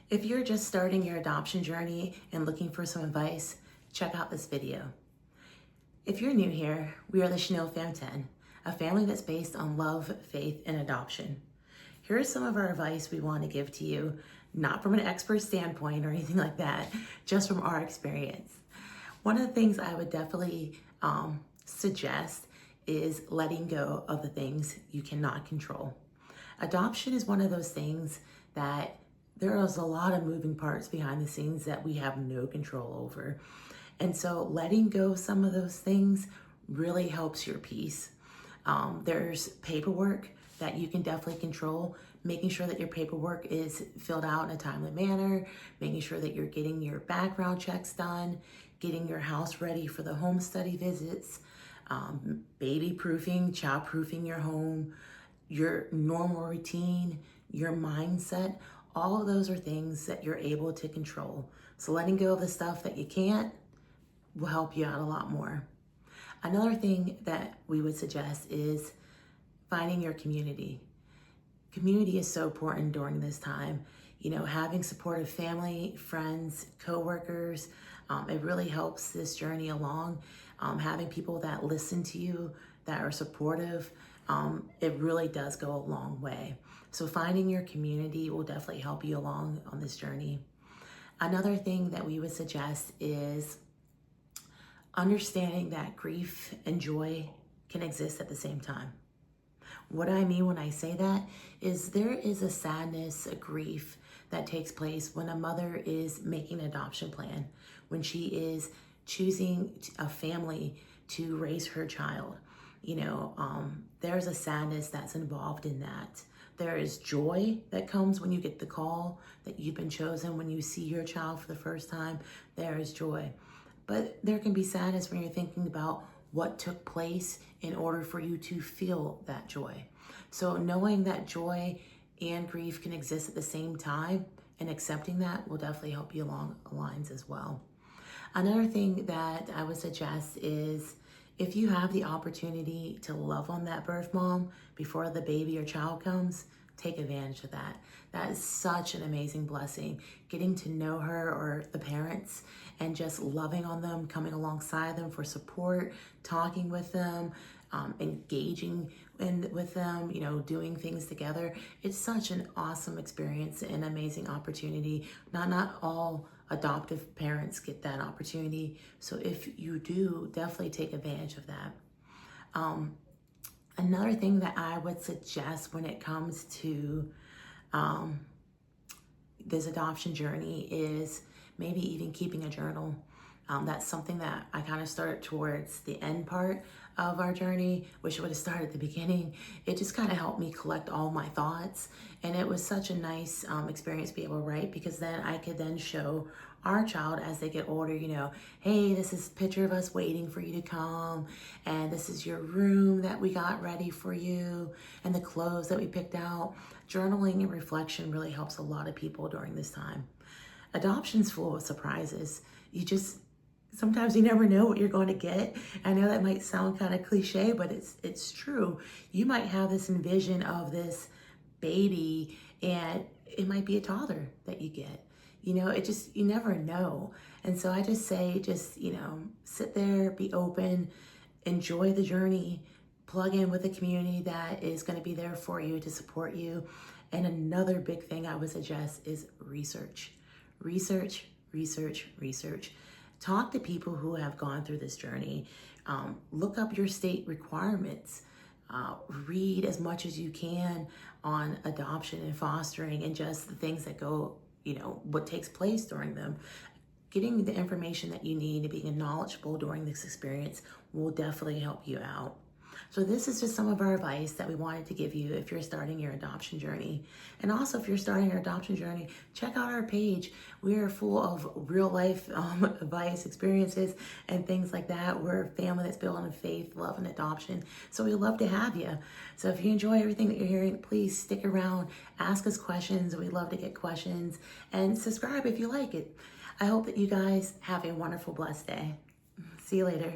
If you're just starting your adoption journey and looking for some advice, check out this video. If you're new here, we are the Chanel Fam 10, a family that's based on love, faith, and adoption. Here is some of our advice we want to give to you, not from an expert standpoint or anything like that, just from our experience. One of the things I would definitely suggest is letting go of the things you cannot control. Adoption is one of those things that there is a lot of moving parts behind the scenes that we have no control over. And so letting go of some of those things really helps your peace. There's paperwork that you can definitely control, making sure that your paperwork is filled out in a timely manner, making sure that you're getting your background checks done, getting your house ready for the home study visits, baby proofing, child proofing your home, your normal routine, your mindset. All of those are things that you're able to control. So letting go of the stuff that you can't will help you out a lot more. Another thing that we would suggest is finding your community. Community is so important during this time. You know, having supportive family, friends, coworkers, it really helps this journey along. Having people that listen to you, that are supportive, it really does go a long way. So finding your community will definitely help you along on this journey. Another thing that we would suggest is understanding that grief and joy can exist at the same time. What I mean when I say that is there is a sadness, a grief that takes place when a mother is making an adoption plan, when she is choosing a family to raise her child. You know, there's a sadness that's involved in that. There is joy that comes when you get the call that you've been chosen, when you see your child for the first time, there is joy. But there can be sadness when you're thinking about what took place in order for you to feel that joy. So knowing that joy and grief can exist at the same time and accepting that will definitely help you along the lines as well. Another thing that I would suggest is if you have the opportunity to love on that birth mom before the baby or child comes, take advantage of that. That is such an amazing blessing. Getting to know her or the parents and just loving on them, coming alongside them for support, talking with them, engaging with them, you know, doing things together. It's such an awesome experience and amazing opportunity. Not all adoptive parents get that opportunity. So if you do, definitely take advantage of that. Another thing that I would suggest when it comes to this adoption journey is maybe even keeping a journal. That's something that I kind of started towards the end part of our journey. Wish I would have started at the beginning. It just kind of helped me collect all my thoughts. And it was such a nice experience to be able to write, because then I could then show our child as they get older, you know, hey, this is a picture of us waiting for you to come. And this is your room that we got ready for you and the clothes that we picked out. Journaling and reflection really helps a lot of people during this time. Adoption's full of surprises. Sometimes you never know what you're going to get. I know that might sound kind of cliche, but it's true. You might have this envision of this baby and it might be a toddler that you get. You know, you never know. And so I just say, you know, sit there, be open, enjoy the journey, plug in with a community that is going to be there for you to support you. And another big thing I would suggest is research. Research, research, research. Talk to people who have gone through this journey. Look up your state requirements. Read as much as you can on adoption and fostering and just the things that go, you know, what takes place during them. Getting the information that you need to be knowledgeable during this experience will definitely help you out. So this is just some of our advice that we wanted to give you if you're starting your adoption journey. And also if you're starting your adoption journey, check out our page. We are full of real life advice, experiences, and things like that. We're a family that's built on faith, love, and adoption. So we love to have you. So if you enjoy everything that you're hearing, please stick around, ask us questions. We love to get questions, and subscribe if you like it. I hope that you guys have a wonderful, blessed day. See you later.